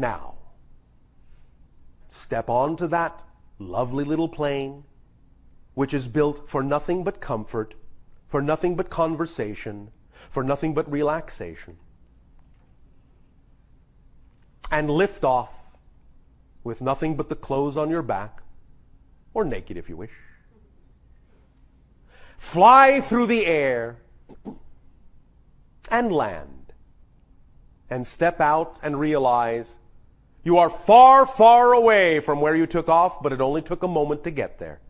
Now, step onto that lovely little plane, which is built for nothing but comfort, for nothing but conversation, for nothing but relaxation. And lift off with nothing but the clothes on your back, or naked if you wish. Fly through the air and land. And step out and realize you are far, far away from where you took off, but it only took a moment to get there.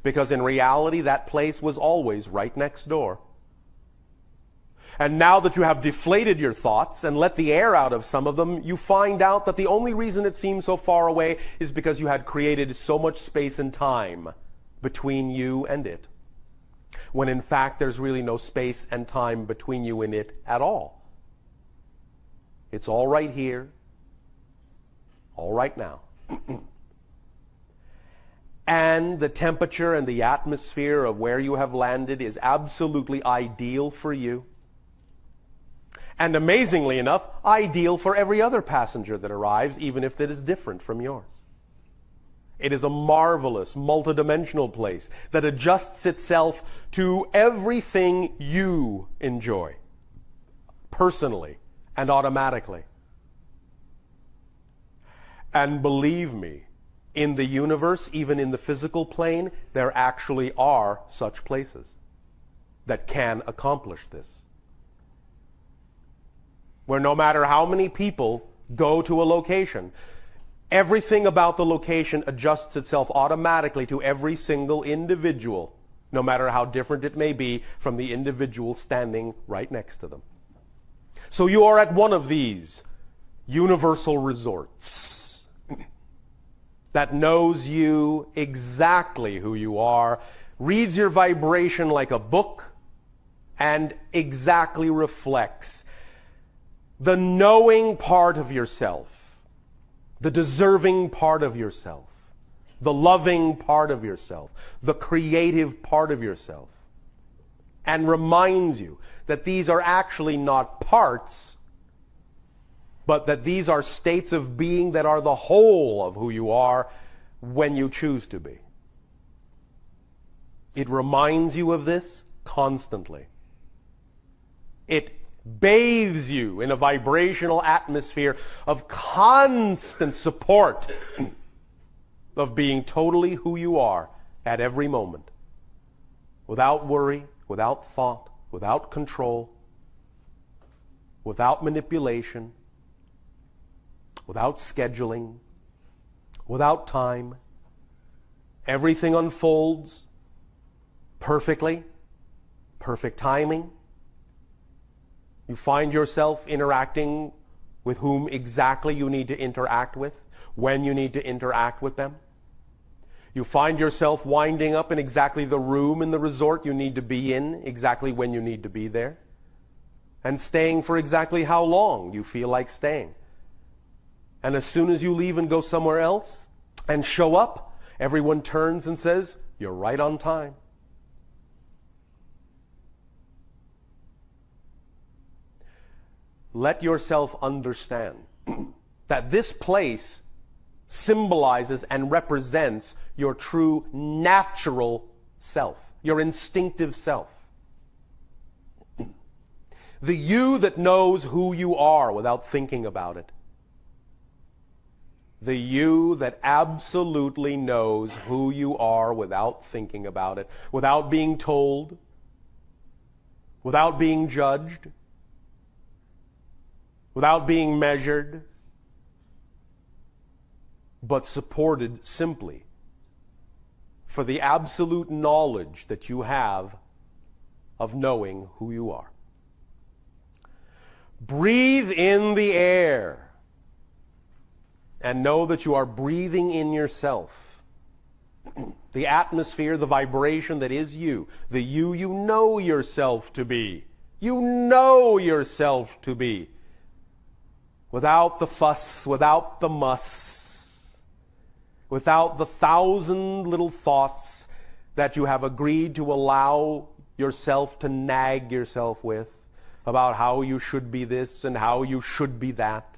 Because in reality, that place was always right next door. And now that you have deflated your thoughts and let the air out of some of them, you find out that the only reason it seems so far away is because you had created so much space and time between you and it. When in fact, there's really no space and time between you and it at all. It's all right here, all right now. And the temperature and the atmosphere of where you have landed is absolutely ideal for you. And amazingly enough, ideal for every other passenger that arrives, even if it is different from yours. It is a marvelous, multidimensional place that adjusts itself to everything you enjoy, personally and automatically. And believe me, in the universe, even in the physical plane, there actually are such places that can accomplish this. Where no matter how many people go to a location, everything about the location adjusts itself automatically to every single individual, no matter how different it may be from the individual standing right next to them. So you are at one of these universal resorts that knows you exactly who you are, reads your vibration like a book, and exactly reflects the knowing part of yourself, the deserving part of yourself, the loving part of yourself, the creative part of yourself, and reminds you that these are actually not parts, but that these are states of being that are the whole of who you are when you choose to be. It reminds you of this constantly. It bathes you in a vibrational atmosphere of constant support of being totally who you are at every moment, without worry, without thought, without control, without manipulation, without scheduling, without time. Everything unfolds perfectly, perfect timing. You find yourself interacting with whom exactly you need to interact with, when you need to interact with them. You find yourself winding up in exactly the room in the resort you need to be in, exactly when you need to be there, and staying for exactly how long you feel like staying. And as soon as you leave and go somewhere else and show up, everyone turns and says, "You're right on time." Let yourself understand that this place symbolizes and represents your true natural self, your instinctive self. The you that knows who you are without thinking about it. The you that absolutely knows who you are without thinking about it, without being told, without being judged, without being measured, but supported simply for the absolute knowledge that you have of knowing who you are. Breathe in the air and know that you are breathing in yourself. The atmosphere, the vibration that is you, the you know yourself to be. You know yourself to be. Without the fuss, without the muss, without the 1,000 little thoughts that you have agreed to allow yourself to nag yourself with about how you should be this and how you should be that.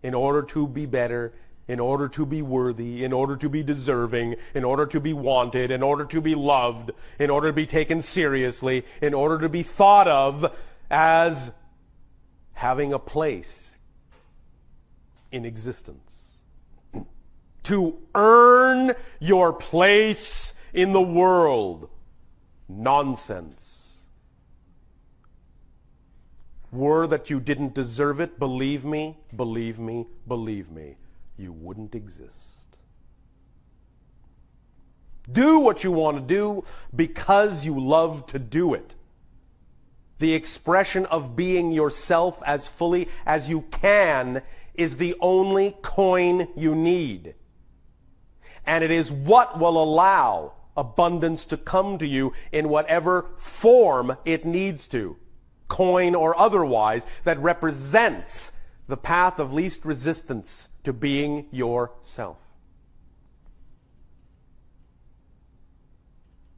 in order to be better, in order to be worthy, in order to be deserving, in order to be wanted, in order to be loved, in order to be taken seriously, in order to be thought of as having a place in existence. To earn your place in the world. Nonsense. Were that you didn't deserve it, believe me, believe me, believe me, you wouldn't exist. Do what you want to do because you love to do it. The expression of being yourself as fully as you can is the only coin you need. And it is what will allow abundance to come to you in whatever form it needs to, coin or otherwise, that represents the path of least resistance to being yourself.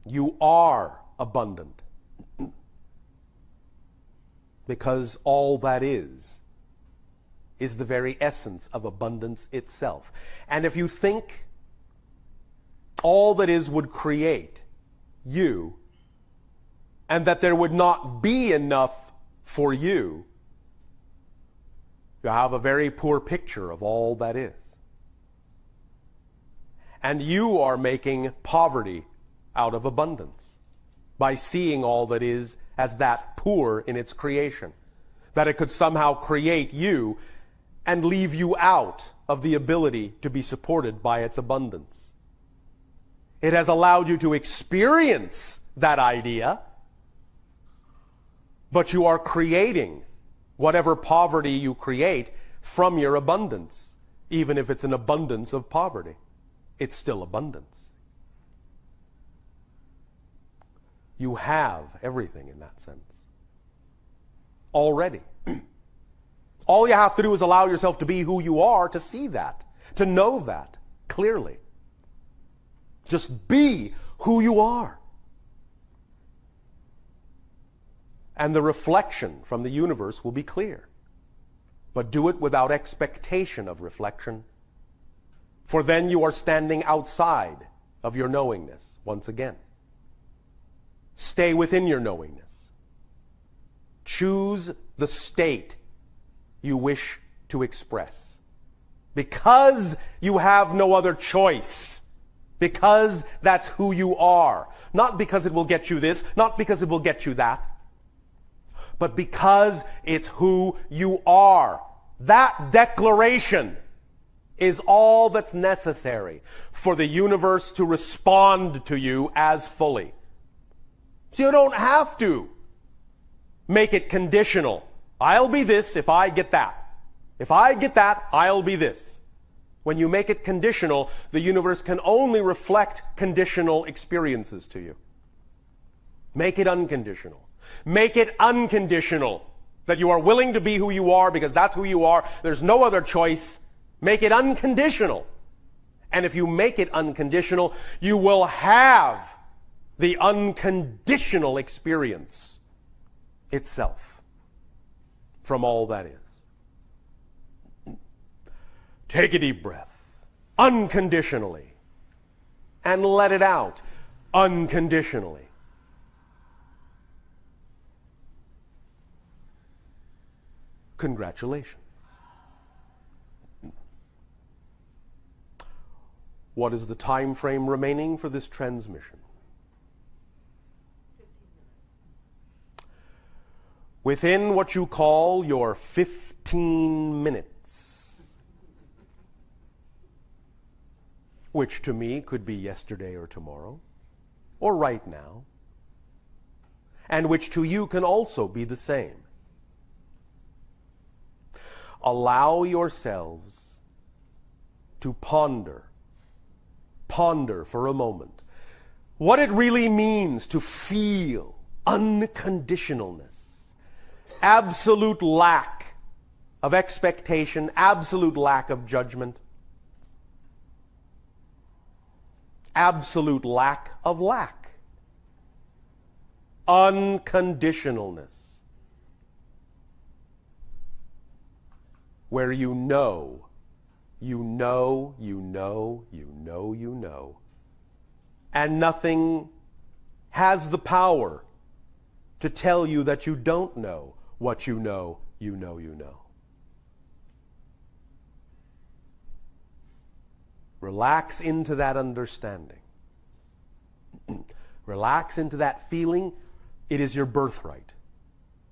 You are abundant because all that is the very essence of abundance itself. And if you think all that is would create you, and that there would not be enough for you, you have a very poor picture of all that is. And you are making poverty out of abundance by seeing all that is as that poor in its creation, that it could somehow create you and leave you out of the ability to be supported by its abundance. It has allowed you to experience that idea, but you are creating whatever poverty you create from your abundance. Even if it's an abundance of poverty, it's still abundance. You have everything in that sense already. All you have to do is allow yourself to be who you are, to see that, to know that clearly. Just be who you are. And the reflection from the universe will be clear. But do it without expectation of reflection, for then you are standing outside of your knowingness once again. Stay within your knowingness. Choose the state you wish to express, because you have no other choice, because that's who you are. Not because it will get you this, not because it will get you that, but because it's who you are. That declaration is all that's necessary for the universe to respond to you as fully. So you don't have to make it conditional. I'll be this if I get that. If I get that, I'll be this. When you make it conditional, the universe can only reflect conditional experiences to you. Make it unconditional. Make it unconditional. That you are willing to be who you are because that's who you are. There's no other choice. Make it unconditional. And if you make it unconditional, you will have the unconditional experience itself from all that is. Take a deep breath unconditionally and let it out unconditionally. Congratulations. What is the time frame remaining for this transmission? 15 minutes. Within what you call your 15 minutes, which to me could be yesterday or tomorrow, or right now, and which to you can also be the same. Allow yourselves to ponder for a moment what it really means to feel unconditionalness, absolute lack of expectation, absolute lack of judgment, absolute lack of lack, unconditionalness. where you know, you know, you know, you know, you know, and nothing has the power to tell you that you don't know what you know, you know, you know. Relax into that understanding. Relax into that feeling. It is your birthright.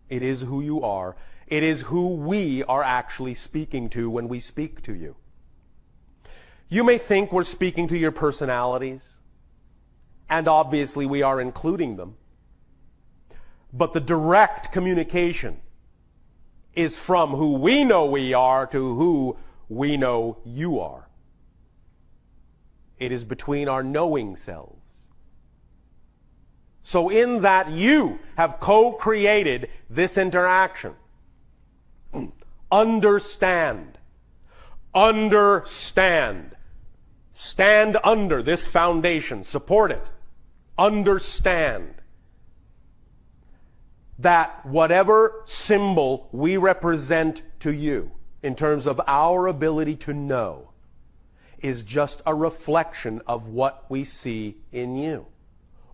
It is who you are. It is who we are actually speaking to when we speak to you. You may think we're speaking to your personalities, and obviously we are including them. But the direct communication is from who we know we are to who we know you are. It is between our knowing selves. So in that you have co-created this interaction. Understand. Understand. Stand under this foundation. Support it. Understand that whatever symbol we represent to you in terms of our ability to know is just a reflection of what we see in you,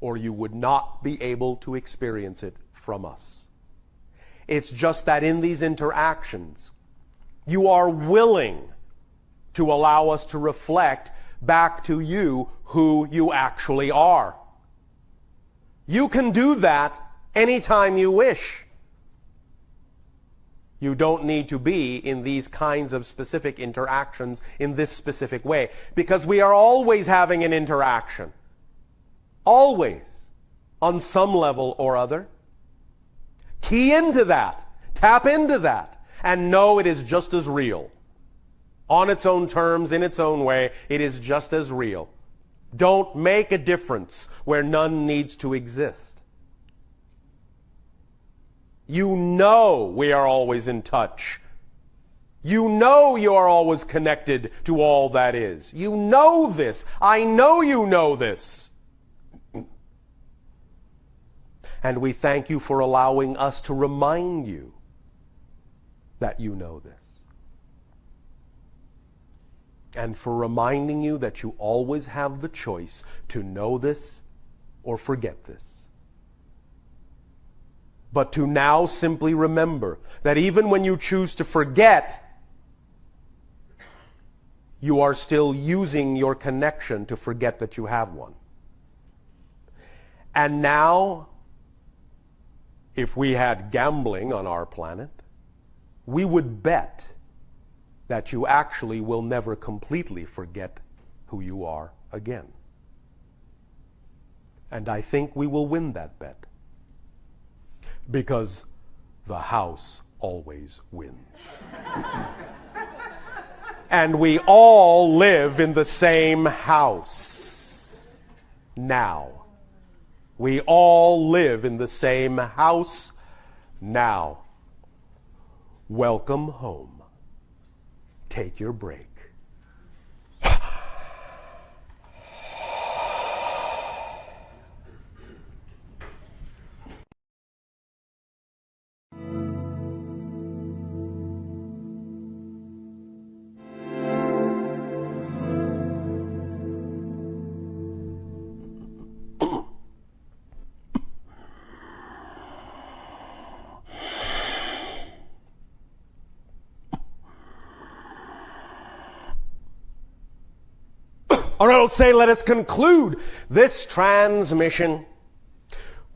or you would not be able to experience it from us. It's just that in these interactions, you are willing to allow us to reflect back to you who you actually are. You can do that anytime you wish. You don't need to be in these kinds of specific interactions in this specific way, because we are always having an interaction. Always. On some level or other. Key into that. Tap into that. And know it is just as real. On its own terms, in its own way, it is just as real. Don't make a difference where none needs to exist. You know we are always in touch. You know you are always connected to all that is. You know this. I know you know this. And we thank you for allowing us to remind you that you know this. And for reminding you that you always have the choice to know this or forget this. But to now simply remember that even when you choose to forget, you are still using your connection to forget that you have one. And now, if we had gambling on our planet, we would bet that you actually will never completely forget who you are again. And I think we will win that bet. Because the house always wins. And we all live in the same house. Now. We all live in the same house now. Welcome home. Take your break. All right, I'll say let us conclude this transmission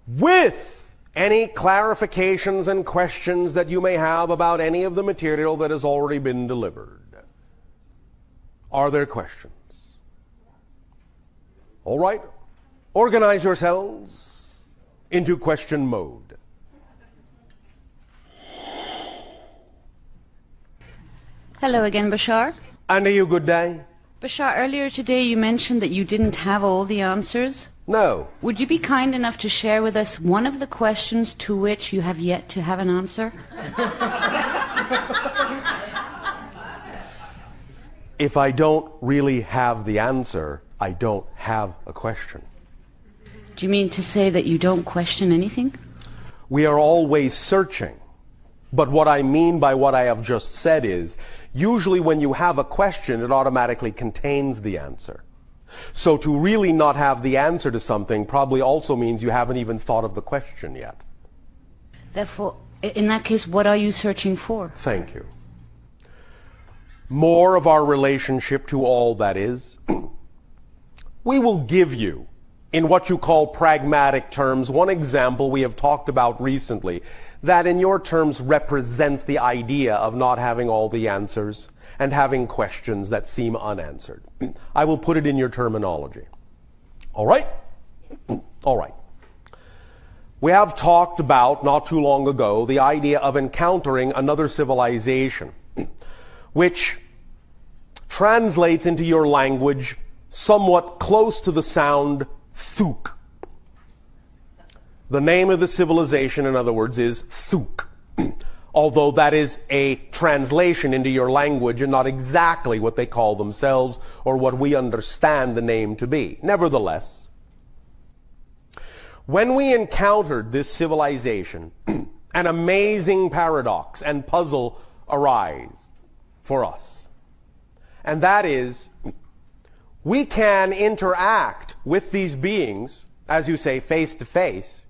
with any clarifications and questions that you may have about any of the material that has already been delivered. Are there questions? All right, organize yourselves into question mode. Hello again, Bashar. And you good day? Bashar, earlier today you mentioned that you didn't have all the answers. No. Would you be kind enough to share with us one of the questions to which you have yet to have an answer? If I don't really have the answer, I don't have a question. Do you mean to say that you don't question anything? We are always searching, But what I mean by what I have just said is, usually when you have a question, it automatically contains the answer. So to really not have the answer to something probably also means you haven't even thought of the question yet. Therefore, in that case, what are you searching for? Thank you. More of our relationship to all that is. We will give you, in what you call pragmatic terms, one example we have talked about recently that in your terms represents the idea of not having all the answers and having questions that seem unanswered. I will put it in your terminology. All right? All right. We have talked about, not too long ago, the idea of encountering another civilization, which translates into your language somewhat close to the sound Thuk. The name of the civilization, in other words, is Thuk. Although that is a translation into your language and not exactly what they call themselves or what we understand the name to be. Nevertheless, when we encountered this civilization, an amazing paradox and puzzle arise for us. And that is, we can interact with these beings, as you say, face to face,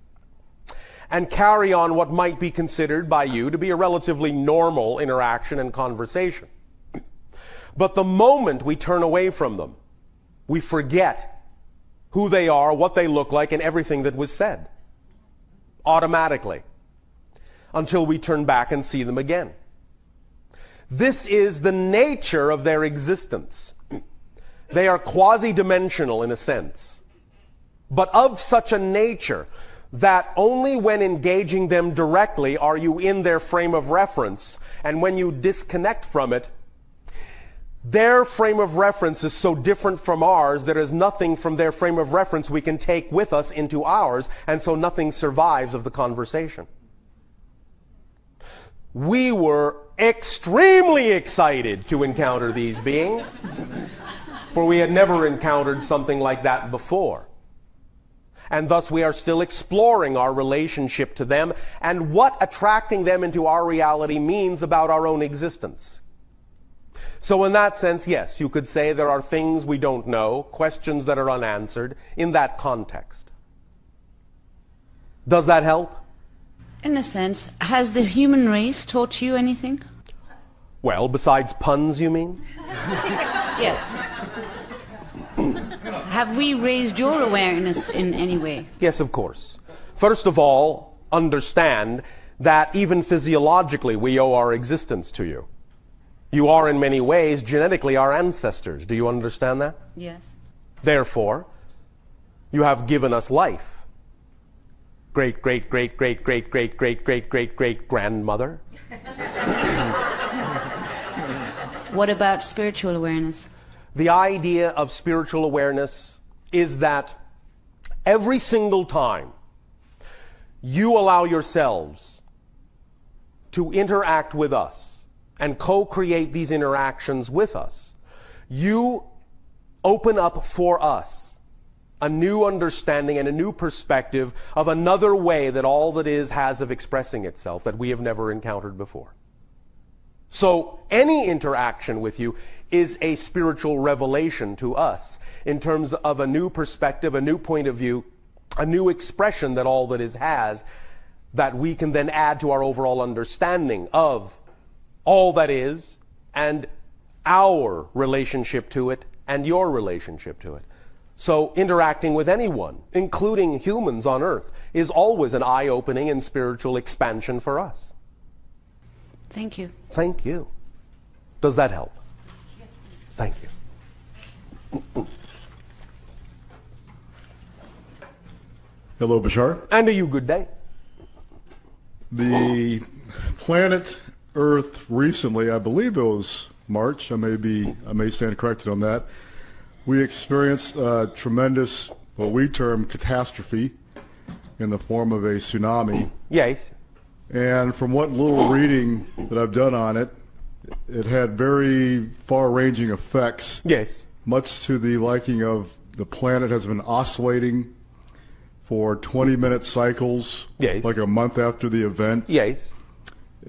and carry on what might be considered by you to be a relatively normal interaction and conversation. But the moment we turn away from them, we forget who they are, what they look like, and everything that was said. Automatically. Until we turn back and see them again. This is the nature of their existence. They are quasi-dimensional in a sense, but of such a nature that only when engaging them directly are you in their frame of reference, and when you disconnect from it, their frame of reference is so different from ours, there is nothing from their frame of reference we can take with us into ours, and so nothing survives of the conversation. We were extremely excited to encounter these beings, for we had never encountered something like that before. And thus we are still exploring our relationship to them and what attracting them into our reality means about our own existence. So in that sense, yes, you could say there are things we don't know, questions that are unanswered in that context. Does that help? In a sense, has the human race taught you anything? Well, besides puns, you mean? Yes. Have we raised your awareness in any way? Yes, of course. First of all, understand that even physiologically we owe our existence to you. You are in many ways genetically our ancestors. Do you understand that? Yes. Therefore, you have given us life. Great, great, great, great, great, great, great, great, great, great grandmother. What about spiritual awareness? The idea of spiritual awareness is that every single time you allow yourselves to interact with us and co-create these interactions with us, you open up for us a new understanding and a new perspective of another way that all that is has of expressing itself that we have never encountered before. So any interaction with you is a spiritual revelation to us in terms of a new perspective, a new point of view, a new expression that all that is has that we can then add to our overall understanding of all that is and our relationship to it and your relationship to it. So interacting with anyone, including humans on earth, is always an eye-opening and spiritual expansion for us. Thank you. Thank you. Does that help? Thank you. Hello, Bashar. And to you, good day. The planet Earth recently, I believe it was March, I may stand corrected on that, we experienced a tremendous, what we term catastrophe, in the form of a tsunami. Yes. And from what little reading that I've done on it, it had very far-ranging effects. Yes. Much to the liking of the planet has been oscillating for 20-minute cycles, yes, like a month after the event. Yes.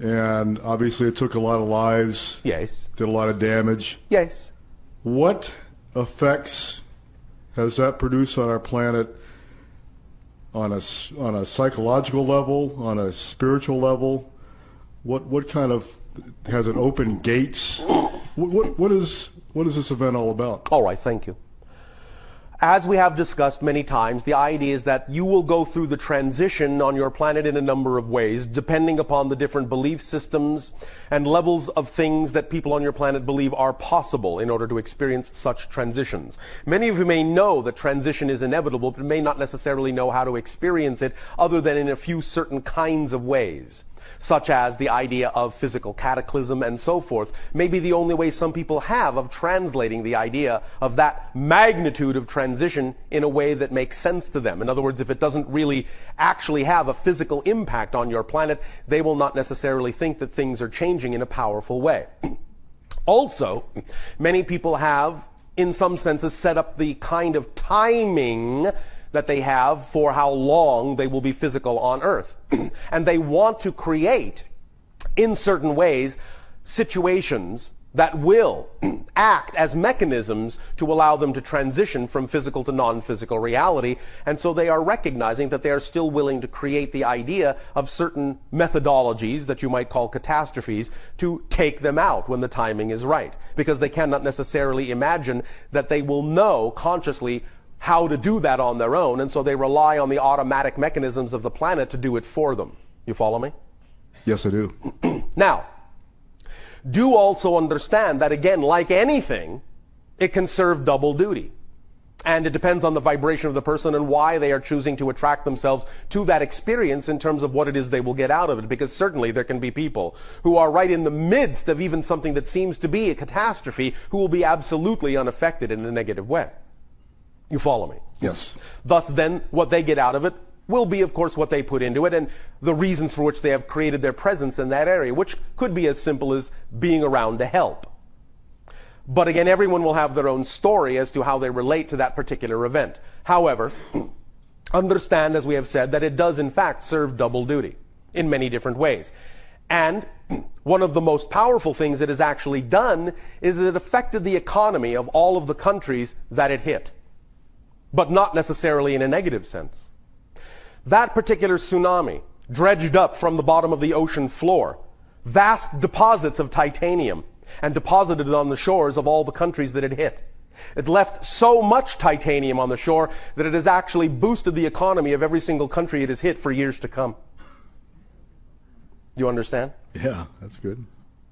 and obviously it took a lot of lives. Yes. Did a lot of damage. Yes. What effects has that produced on our planet on a psychological level, on a spiritual level? What kind of, has it opened gates? What is this event all about? All right, thank you. As we have discussed many times, the idea is that you will go through the transition on your planet in a number of ways, depending upon the different belief systems and levels of things that people on your planet believe are possible in order to experience such transitions. Many of you may know that transition is inevitable, but may not necessarily know how to experience it other than in a few certain kinds of ways, such as the idea of physical cataclysm and so forth, may be the only way some people have of translating the idea of that magnitude of transition in a way that makes sense to them. In other words, if it doesn't really actually have a physical impact on your planet, they will not necessarily think that things are changing in a powerful way. Also, many people have, in some senses, set up the kind of timing that they have for how long they will be physical on Earth. And they want to create, in certain ways, situations that will act as mechanisms to allow them to transition from physical to non-physical reality. And so they are recognizing that they are still willing to create the idea of certain methodologies that you might call catastrophes to take them out when the timing is right. Because they cannot necessarily imagine that they will know consciously how to do that on their own, and so they rely on the automatic mechanisms of the planet to do it for them. You follow me? Yes, I do. Now, do also understand that, again, like anything, it can serve double duty. And it depends on the vibration of the person and why they are choosing to attract themselves to that experience in terms of what it is they will get out of it. Because certainly there can be people who are right in the midst of even something that seems to be a catastrophe who will be absolutely unaffected in a negative way. You follow me? Yes. Thus, then, what they get out of it will be, of course, what they put into it and the reasons for which they have created their presence in that area, which could be as simple as being around to help. But again, everyone will have their own story as to how they relate to that particular event. However, understand, as we have said, that it does, in fact, serve double duty in many different ways. And one of the most powerful things it has actually done is that it affected the economy of all of the countries that it hit, but not necessarily in a negative sense. That particular tsunami dredged up from the bottom of the ocean floor vast deposits of titanium and deposited it on the shores of all the countries that it hit. It left so much titanium on the shore that it has actually boosted the economy of every single country it has hit for years to come. You understand? Yeah, that's good.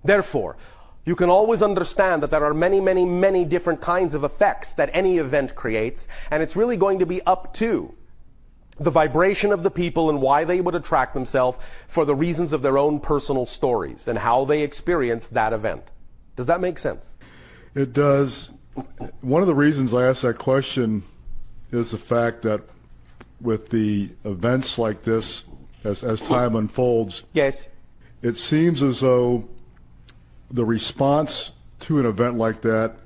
Therefore, you can always understand that there are many, many, many different kinds of effects that any event creates, and it's really going to be up to the vibration of the people and why they would attract themselves for the reasons of their own personal stories and how they experience that event. Does that make sense? It does. One of the reasons I asked that question is the fact that with the events like this, as time unfolds, yes, it seems as though the response to an event like that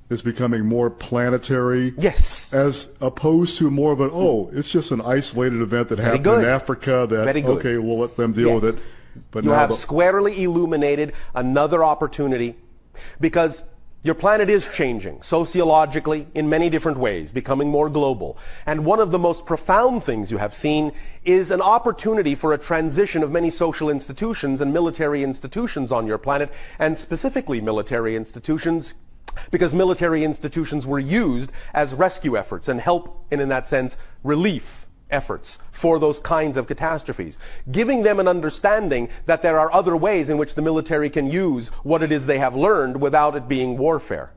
is becoming more planetary. Yes. As opposed to more of an, it's just an isolated event that happened in Africa that, okay, we'll let them deal with it. But you now have squarely illuminated another opportunity, because your planet is changing sociologically in many different ways, becoming more global. And one of the most profound things you have seen is an opportunity for a transition of many social institutions and military institutions on your planet, and specifically military institutions, because military institutions were used as rescue efforts and help, and in that sense, relief efforts for those kinds of catastrophes, giving them an understanding that there are other ways in which the military can use what it is they have learned without it being warfare.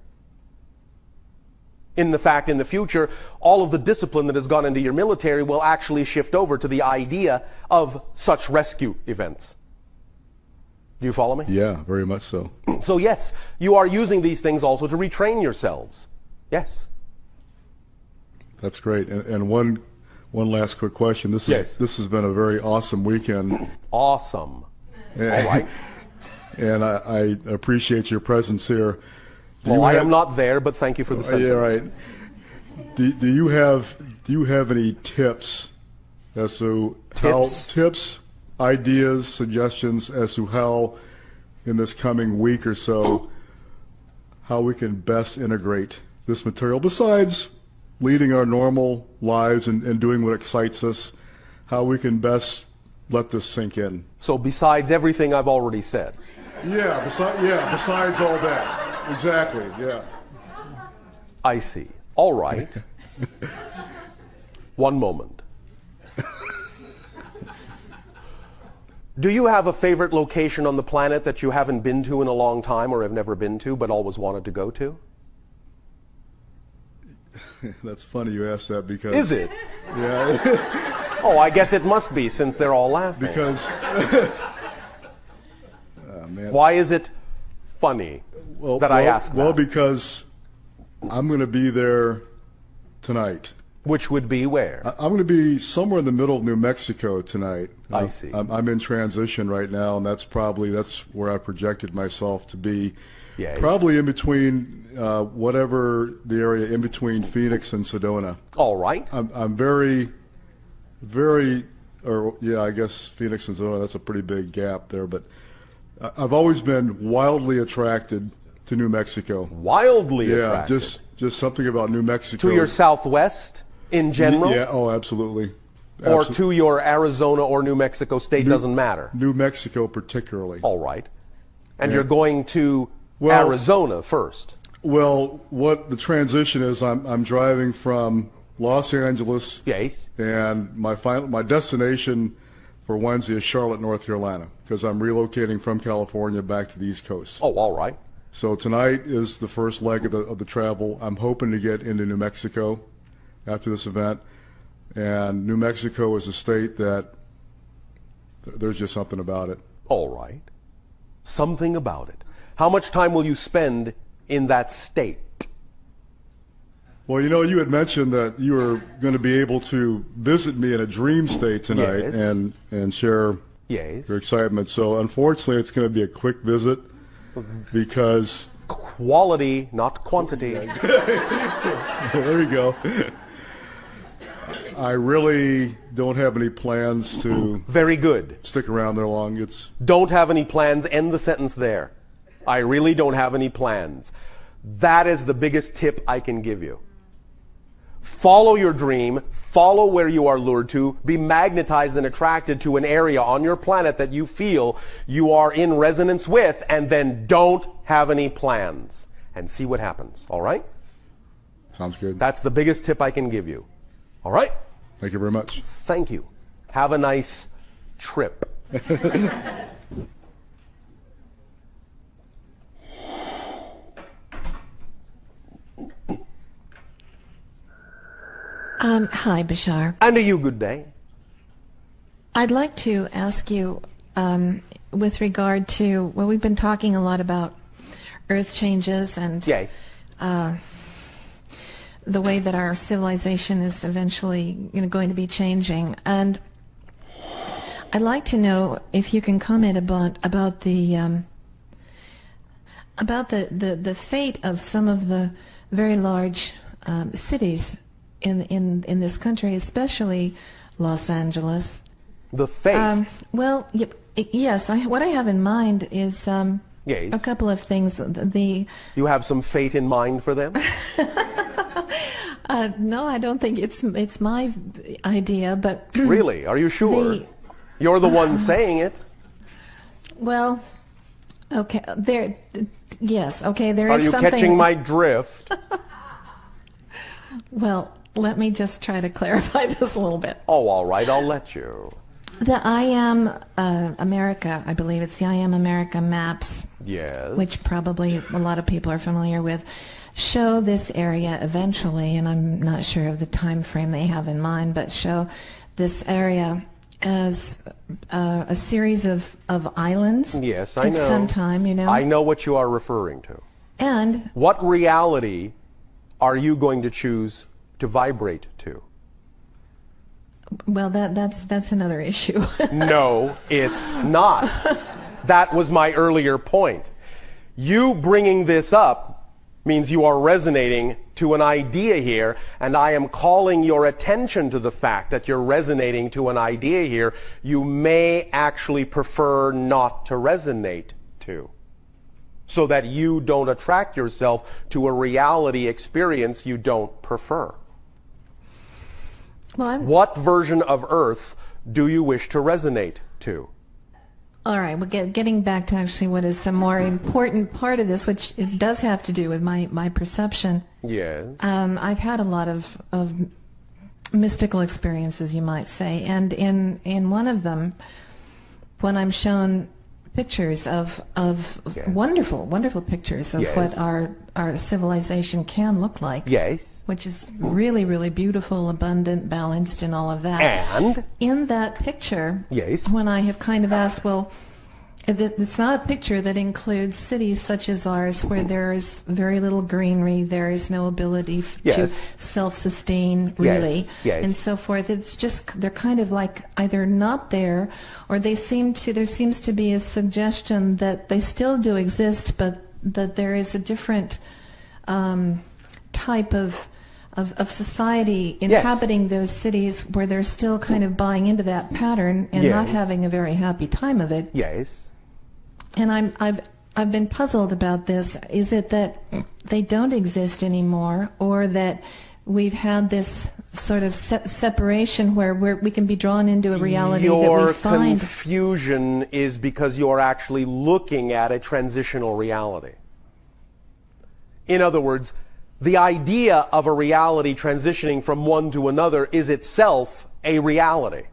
In the fact, in the future, all of the discipline that has gone into your military will actually shift over to the idea of such rescue events. Do you follow me? Yeah, very much so. So yes, you are using these things also to retrain yourselves. Yes. That's great. And one last quick question. This has been a very awesome weekend. Awesome. All right. And I appreciate your presence here. I am not there, but thank you for the sentiment. Yeah, right. Do you have any tips as to tips ideas, suggestions as to how, in this coming week or so, how we can best integrate this material, besides leading our normal lives and doing what excites us, how we can best let this sink in. So besides everything I've already said. Yeah, besides all that. Exactly, yeah. I see. All right. One moment. Do you have a favorite location on the planet that you haven't been to in a long time or have never been to but always wanted to go to? That's funny you asked that because... Is it? Yeah. Oh, I guess it must be since they're all laughing. Because... man. Why is it funny that I ask that? Well, because I'm going to be there tonight. Which would be where? I'm going to be somewhere in the middle of New Mexico tonight. I see. I'm in transition right now, and that's where I projected myself to be. Yes. Probably in between whatever the area in between Phoenix and Sedona. All right. I'm very, I guess Phoenix and Sedona, that's a pretty big gap there, but I've always been wildly attracted to New Mexico. Wildly attracted? Yeah, just something about New Mexico. To your Southwest in general? Yeah, oh, absolutely. Or to your Arizona or New Mexico state, doesn't matter? New Mexico particularly. All right. And you're going to Arizona first? Well, what the transition is, I'm driving from Los Angeles. Yes. And my destination for Wednesday is Charlotte, North Carolina, because I'm relocating from California back to the East Coast. Oh, all right. So tonight is the first leg of the travel. I'm hoping to get into New Mexico after this event. And New Mexico is a state that there's just something about it. All right. Something about it. How much time will you spend in that state? Well, you had mentioned that you were going to be able to visit me in a dream state tonight. Yes. and share your excitement. So unfortunately, it's going to be a quick visit because... Quality, not quantity. There you go. I really don't have any plans to... Very good. ...stick around there long. Don't have any plans. End the sentence there. I really don't have any plans. That is the biggest tip I can give you. Follow your dream. Follow where you are lured to. Be magnetized and attracted to an area on your planet that you feel you are in resonance with, and then don't have any plans. And see what happens. All right? Sounds good. That's the biggest tip I can give you. All right? Thank you very much. Thank you. Have a nice trip. Hi, Bashar. And to you, good day. I'd like to ask you, with regard to, well, we've been talking a lot about earth changes and yes. The way that our civilization is eventually going to be changing. And I'd like to know if you can comment about the fate of some of the very large cities in this country, especially Los Angeles. The fate? Well, yes. What I have in mind is yes. a couple of things. You have some fate in mind for them? No, I don't think it's my idea, but really, are you sure? You're the one saying it. Well, okay, yes, okay, there are is something. Are you catching my drift? Well, let me just try to clarify this a little bit. Oh, all right, I'll let you. The I Am America, I believe it's the I Am America maps. Yes. Which probably a lot of people are familiar with, show this area eventually, and I'm not sure of the time frame they have in mind, but show this area as a series of islands. Yes, I know. Takes some time, I know what you are referring to. And what reality are you going to choose to vibrate to? Well, that's another issue. No, it's not. That was my earlier point. You bringing this up means you are resonating to an idea here, and I am calling your attention to the fact that you're resonating to an idea here you may actually prefer not to resonate to, so that you don't attract yourself to a reality experience you don't prefer. Well, what version of Earth do you wish to resonate to? all right, well, getting back to actually what is the more important part of this, which it does have to do with my perception. Yes. I've had a lot of mystical experiences, you might say, and in one of them, when I'm shown pictures of Yes. wonderful pictures of Yes. what our civilization can look like. Yes. Which is really, really beautiful, abundant, balanced, and all of that. And? In that picture, Yes. when I have kind of asked, well, it's not a picture that includes cities such as ours where there is very little greenery, there is no ability to Yes. self-sustain, really, Yes, yes. and so forth. It's just, they're kind of like either not there, or there seems to be a suggestion that they still do exist, but that there is a different type of society inhabiting those cities where they're still kind of buying into that pattern and not Yes. having a very happy time of it. Yes. And I've been puzzled about this. Is it that they don't exist anymore, or that we've had this sort of separation where we can be drawn into a reality that Your we find? confusion is because you're actually looking at a transitional reality. In other words, the idea of a reality transitioning from one to another is itself a reality.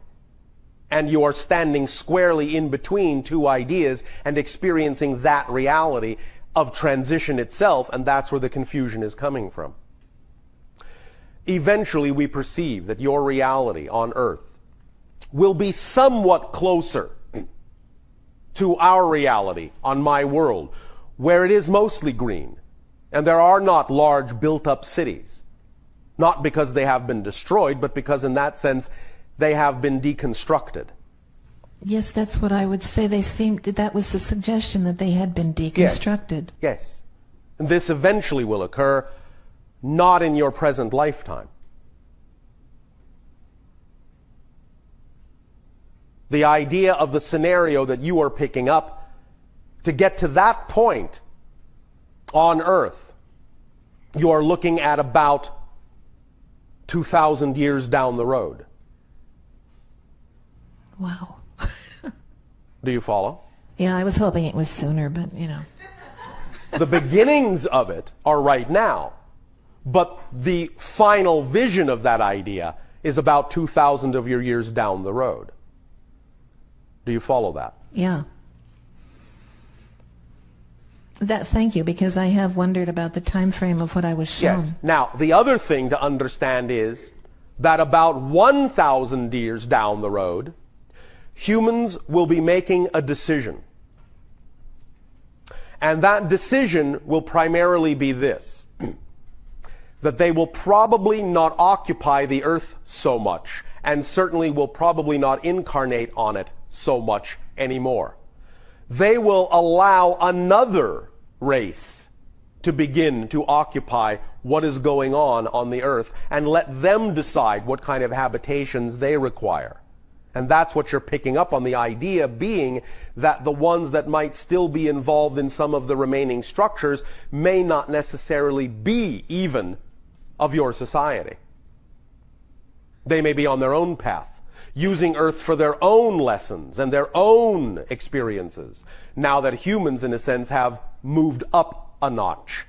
And you are standing squarely in between two ideas and experiencing that reality of transition itself, and that's where the confusion is coming from. Eventually, we perceive that your reality on Earth will be somewhat closer to our reality on my world, where it is mostly green, and there are not large built-up cities. Not because they have been destroyed, but because in that sense, they have been deconstructed. Yes, that's what I would say. That was the suggestion, that they had been deconstructed. Yes. And this eventually will occur, not in your present lifetime. The idea of the scenario that you are picking up, to get to that point on Earth, you are looking at about 2,000 years down the road. Wow. Do you follow? Yeah, I was hoping it was sooner, but you know. The beginnings of it are right now, but the final vision of that idea is about 2,000 of your years down the road. Do you follow that? Yeah. Thank you, because I have wondered about the time frame of what I was shown. Yes. Now, the other thing to understand is that about 1,000 years down the road, humans will be making a decision. And that decision will primarily be this, that they will probably not occupy the Earth so much, and certainly will probably not incarnate on it so much anymore. They will allow another race to begin to occupy what is going on the Earth, and let them decide what kind of habitations they require. And that's what you're picking up on, the idea being that the ones that might still be involved in some of the remaining structures may not necessarily be even of your society. They may be on their own path, using Earth for their own lessons and their own experiences, now that humans, in a sense, have moved up a notch.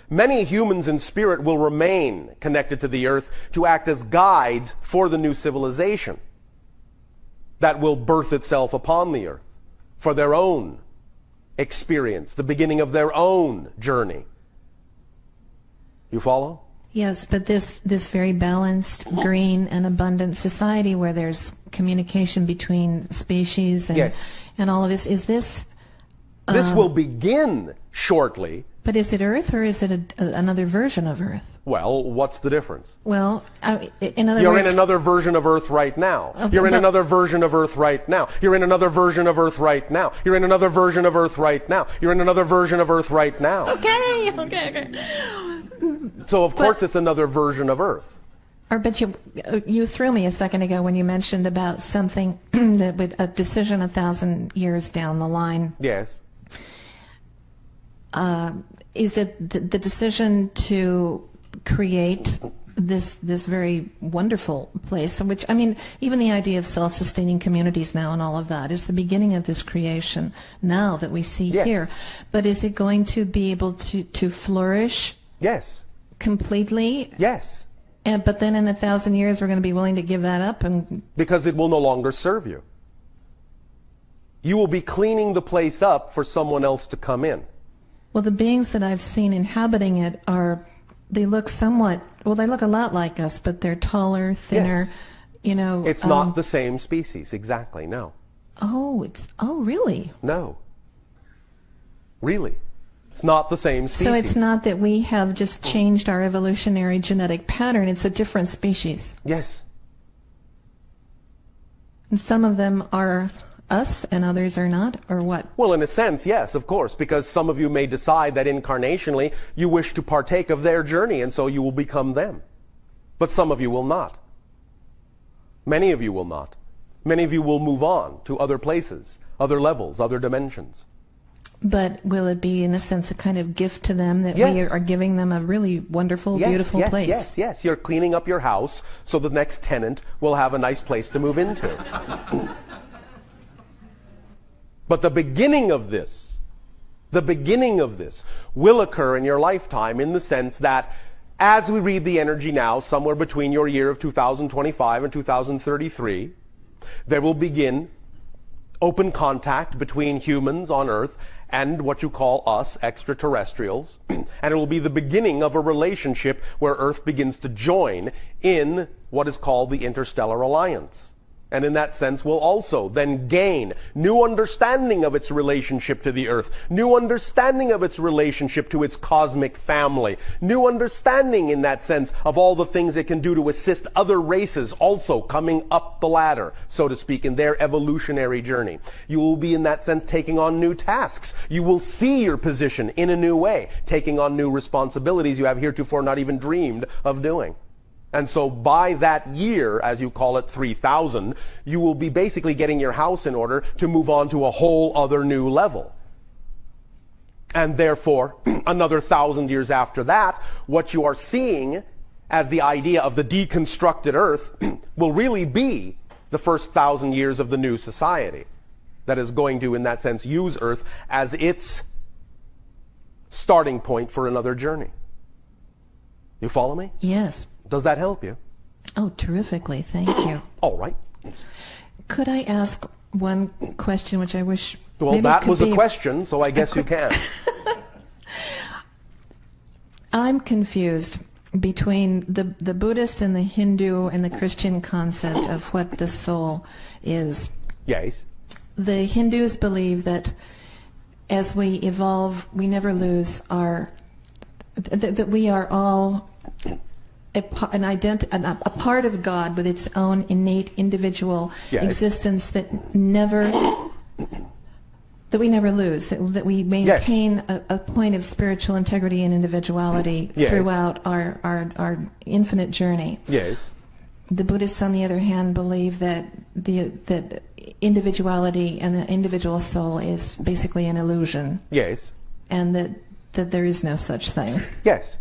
Many humans in spirit will remain connected to the Earth to act as guides for the new civilization that will birth itself upon the Earth for their own experience, the beginning of their own journey. You follow? Yes, but this very balanced, green, and abundant society where there's communication between species and, Yes. and all of this, is this... This will begin shortly, But is it Earth or is it another version of Earth? Well, what's the difference? Well, in other You're words... in another version of Earth right now. You're in another version of Earth right now. You're in another version of Earth right now. You're in another version of Earth right now. You're in another version of Earth right now. Okay. So, of course, it's another version of Earth. But you threw me a second ago when you mentioned about something that would a decision 1,000 years down the line. Yes. Is it the decision to create this very wonderful place, which, I mean, even the idea of self-sustaining communities now and all of that is the beginning of this creation now that we see here. But is it going to be able to flourish? Yes. Completely? Yes. But then in 1,000 years we're going to be willing to give that up? Because it will no longer serve you. You will be cleaning the place up for someone else to come in. Well, the beings that I've seen inhabiting it they look somewhat, well, they look a lot like us, but they're taller, thinner, Yes. you know. It's not the same species, exactly, no. Oh, really? No. Really. It's not the same species. So it's not that we have just changed our evolutionary genetic pattern, it's a different species. Yes. And some of them are us and others are not, or what? Well, in a sense, yes, of course, because some of you may decide that incarnationally you wish to partake of their journey, and so you will become them. But some of you will not. Many of you will not. Many of you will move on to other places, other levels, other dimensions. But will it be, in a sense, a kind of gift to them that Yes. we are giving them a really wonderful, beautiful place? Yes. You're cleaning up your house so the next tenant will have a nice place to move into. But the beginning of this will occur in your lifetime in the sense that as we read the energy now, somewhere between your year of 2025 and 2033, there will begin open contact between humans on Earth and what you call us, extraterrestrials. And it will be the beginning of a relationship where Earth begins to join in what is called the Interstellar Alliance. And in that sense will also then gain new understanding of its relationship to the Earth, new understanding of its relationship to its cosmic family, new understanding in that sense of all the things it can do to assist other races also coming up the ladder, so to speak, in their evolutionary journey. You will be in that sense taking on new tasks. You will see your position in a new way, taking on new responsibilities you have heretofore not even dreamed of doing. And so by that year, as you call it, 3000, you will be basically getting your house in order to move on to a whole other new level. And therefore, another 1,000 years after that, what you are seeing as the idea of the deconstructed Earth will really be the first 1,000 years of the new society that is going to, in that sense, use Earth as its starting point for another journey. You follow me? Yes. Does that help you? Oh, terrifically. Thank you. All right. Could I ask one question, which I wish... Well, maybe that could was a be question, so I guess you can. I'm confused between the Buddhist and the Hindu and the Christian concept of what the soul is. Yes. The Hindus believe that as we evolve, we never lose our... that we are all... a part of God with its own innate individual existence that we never lose, that we maintain a point of spiritual integrity and individuality throughout our infinite journey. Yes. The Buddhists, on the other hand, believe that that individuality and the individual soul is basically an illusion. Yes. And that there is no such thing. Yes.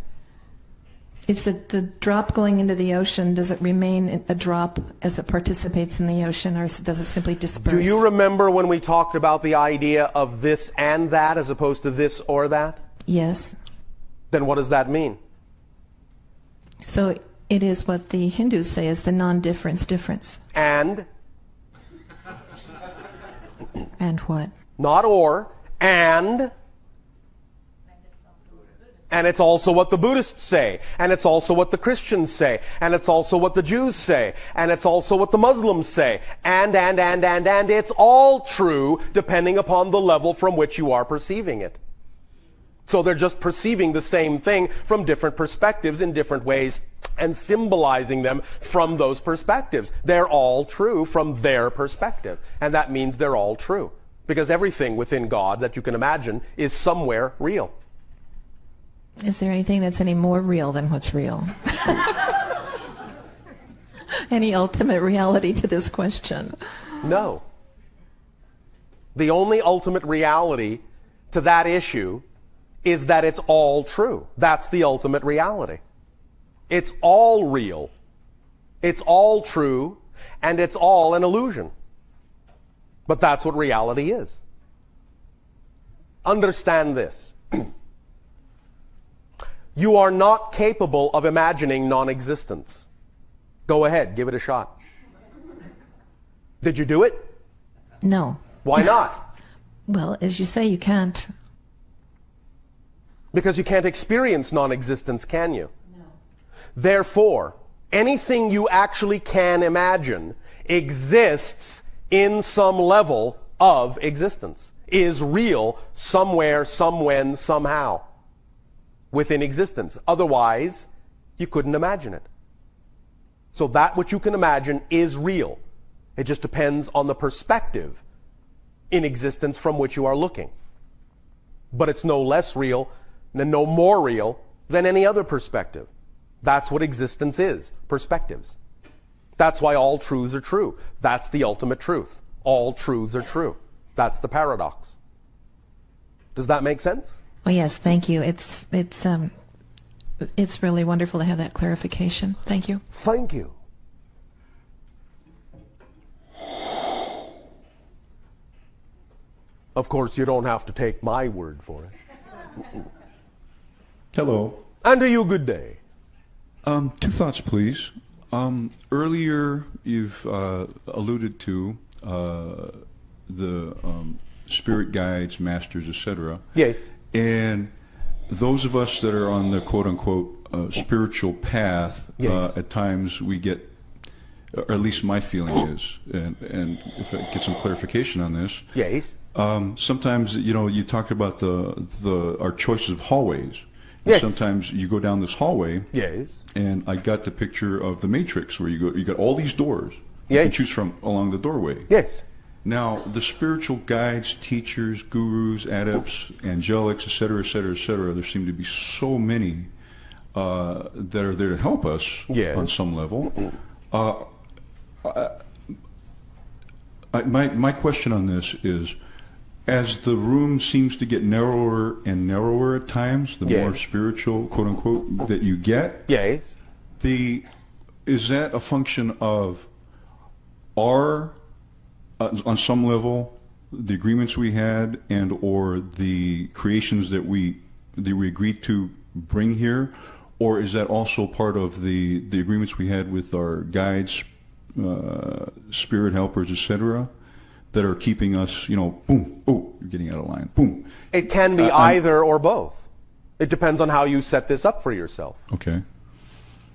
It's the drop going into the ocean. Does it remain a drop as it participates in the ocean, or does it simply disperse? Do you remember when we talked about the idea of this and that as opposed to this or that? Yes. Then what does that mean? So it is what the Hindus say is the non-difference difference. And? And what? Not or, and... And it's also what the Buddhists say, and it's also what the Christians say, and it's also what the Jews say, and it's also what the Muslims say, and it's all true depending upon the level from which you are perceiving it. So they're just perceiving the same thing from different perspectives in different ways and symbolizing them from those perspectives. They're all true from their perspective. And that means they're all true. Because everything within God that you can imagine is somewhere real. Is there anything that's any more real than what's real? Any ultimate reality to this question? No. The only ultimate reality to that issue is that it's all true. That's the ultimate reality. It's all real. It's all true, and it's all an illusion. But that's what reality is. Understand this. You are not capable of imagining non-existence. Go ahead, give it a shot. Did you do it? No. Why not? Well, as you say, you can't. Because you can't experience non-existence, can you? No. Therefore, anything you actually can imagine exists in some level of existence, is real somewhere, somewhen, somehow within existence. Otherwise, you couldn't imagine it. So that which you can imagine is real. It just depends on the perspective in existence from which you are looking. But it's no less real and no more real than any other perspective. That's what existence is, perspectives. That's why all truths are true. That's the ultimate truth. All truths are true. That's the paradox. Does that make sense? Well, yes, thank you. It's really wonderful to have that clarification. Thank you. Thank you. Of course, you don't have to take my word for it. Hello. And to you, good day. Two thoughts, please. Earlier, you've alluded to the spirit guides, masters, etc. Yes. And those of us that are on the quote-unquote spiritual path, yes. At times we get, or at least my feeling is, and if I get some clarification on this. Yes. Sometimes, you talked about our choices of hallways. Yes. Sometimes you go down this hallway. Yes. And I got the picture of the Matrix where you got all these doors you yes. can choose from along the doorway. Yes. Now, the spiritual guides, teachers, gurus, adepts, angelics, etc., there seem to be so many that are there to help us yes. on some level. My question on this is, as the room seems to get narrower and narrower at times, the yes. more spiritual, quote unquote, that you get, yes. Is that a function of our, on some level, the agreements we had and or the creations that we agreed to bring here, or is that also part of the agreements we had with our guides, spirit helpers, etc., that are keeping us, boom, oh, you're getting out of line, boom. It can be either or both. It depends on how you set this up for yourself. Okay.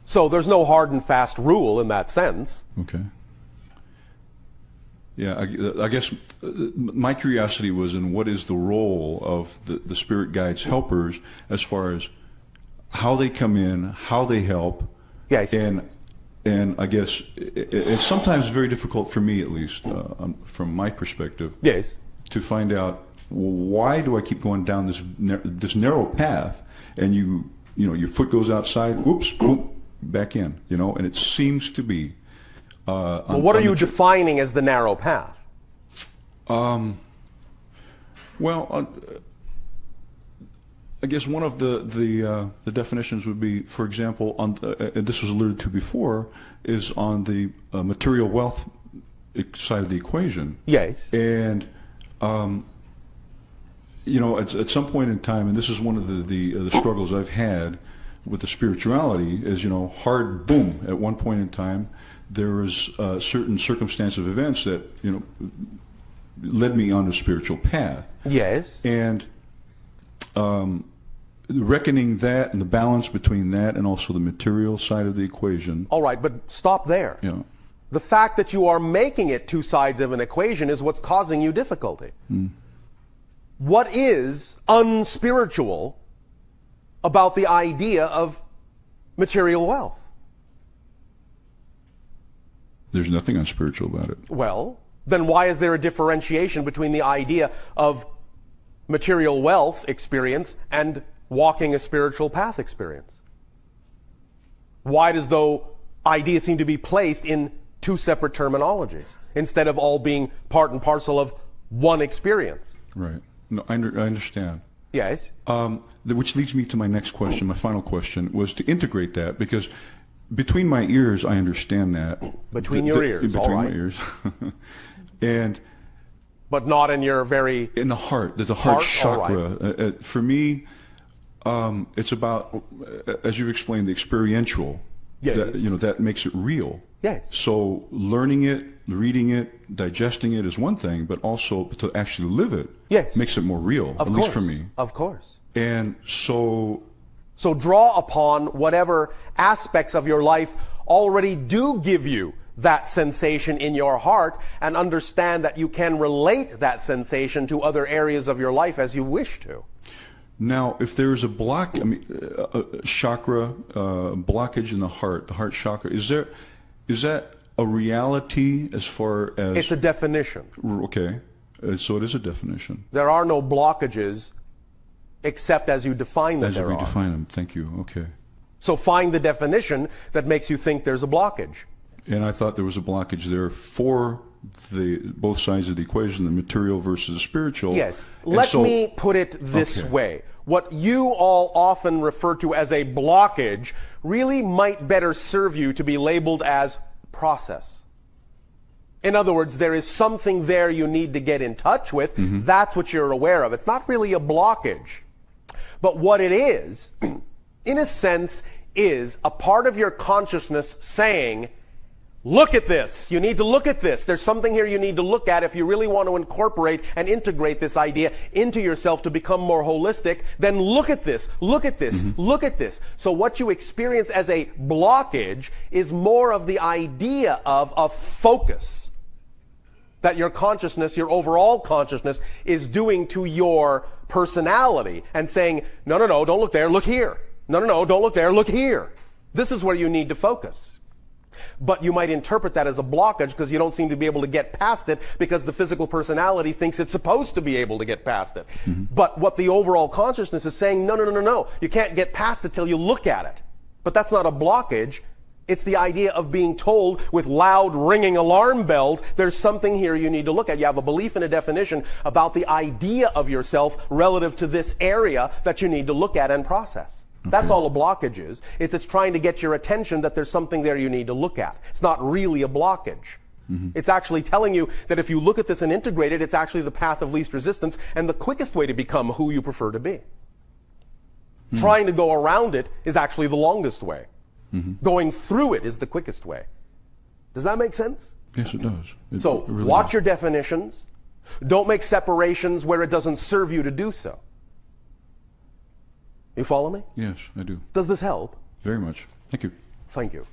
So there's no hard and fast rule in that sense. Okay. Yeah, I guess my curiosity was in what is the role of the spirit guides helpers as far as how they come in, how they help. Yes. And I guess it's sometimes very difficult for me, at least, from my perspective, yes. to find out why do I keep going down this narrow path, and your foot goes outside, whoops, boom, back in, and it seems to be. Well, what are you defining as the narrow path? I guess one of the definitions would be, for example, and this was alluded to before, is on the material wealth side of the equation. Yes. And at some point in time, and this is one of the struggles I've had with the spirituality, is hard boom. At one point in time, there was a certain circumstance of events that led me on a spiritual path. Yes. And reckoning that and the balance between that and also the material side of the equation. All right, but stop there. Yeah. The fact that you are making it two sides of an equation is what's causing you difficulty. What is unspiritual about the idea of material wealth? There's nothing unspiritual about it. Well, then why is there a differentiation between the idea of material wealth experience and walking a spiritual path experience? Why does those ideas seem to be placed in two separate terminologies instead of all being part and parcel of one experience? Right. No, I understand. Yes. Which leads me to my next question, my final question, was to integrate that, because between my ears, I understand that. Between your ears, between all right. my ears. And but not in your very... in the heart. There's a heart chakra. Right. For me, it's about, as you've explained, the experiential. Yes. That makes it real. Yes. So learning it, reading it, digesting it is one thing, but also to actually live it makes it more real, at least for me. Of course. And so draw upon whatever aspects of your life already do give you that sensation in your heart, and understand that you can relate that sensation to other areas of your life as you wish to. now, if there's a block, chakra, blockage in the heart chakra, is that a reality as far as... It's a definition. Okay. So it is a definition. There are no blockages except as you define them. As we define them. Thank you. Okay. So find the definition that makes you think there's a blockage. And I thought there was a blockage there for both sides of the equation, the material versus the spiritual. Yes. Let me put it this way. What you all often refer to as a blockage really might better serve you to be labeled as process. In other words, there is something there you need to get in touch with. Mm-hmm. That's what you're aware of. It's not really a blockage. But what it is, in a sense, is a part of your consciousness saying, look at this. You need to look at this. There's something here you need to look at if you really want to incorporate and integrate this idea into yourself to become more holistic. Then look at this. Look at this. Mm-hmm. Look at this. So what you experience as a blockage is more of the idea of a focus that your consciousness, your overall consciousness, is doing to your personality and saying, no, don't look there, look here. No, don't look there, look here. This is where you need to focus. But you might interpret that as a blockage because you don't seem to be able to get past it because the physical personality thinks it's supposed to be able to get past it. Mm-hmm. But what the overall consciousness is saying, no. You can't get past it till you look at it. But that's not a blockage. It's the idea of being told with loud ringing alarm bells, there's something here you need to look at. You have a belief and a definition about the idea of yourself relative to this area that you need to look at and process. Okay. That's all a blockage is. It's trying to get your attention that there's something there you need to look at. It's not really a blockage. Mm-hmm. It's actually telling you that if you look at this and integrate it, it's actually the path of least resistance and the quickest way to become who you prefer to be. Mm-hmm. Trying to go around it is actually the longest way. Mm-hmm. Going through it is the quickest way. Does that make sense? Yes, it does. It really watch does. your definitions. Don't make separations where it doesn't serve you to do so. You follow me? Yes, I do. Does this help? Very much. Thank you. Thank you.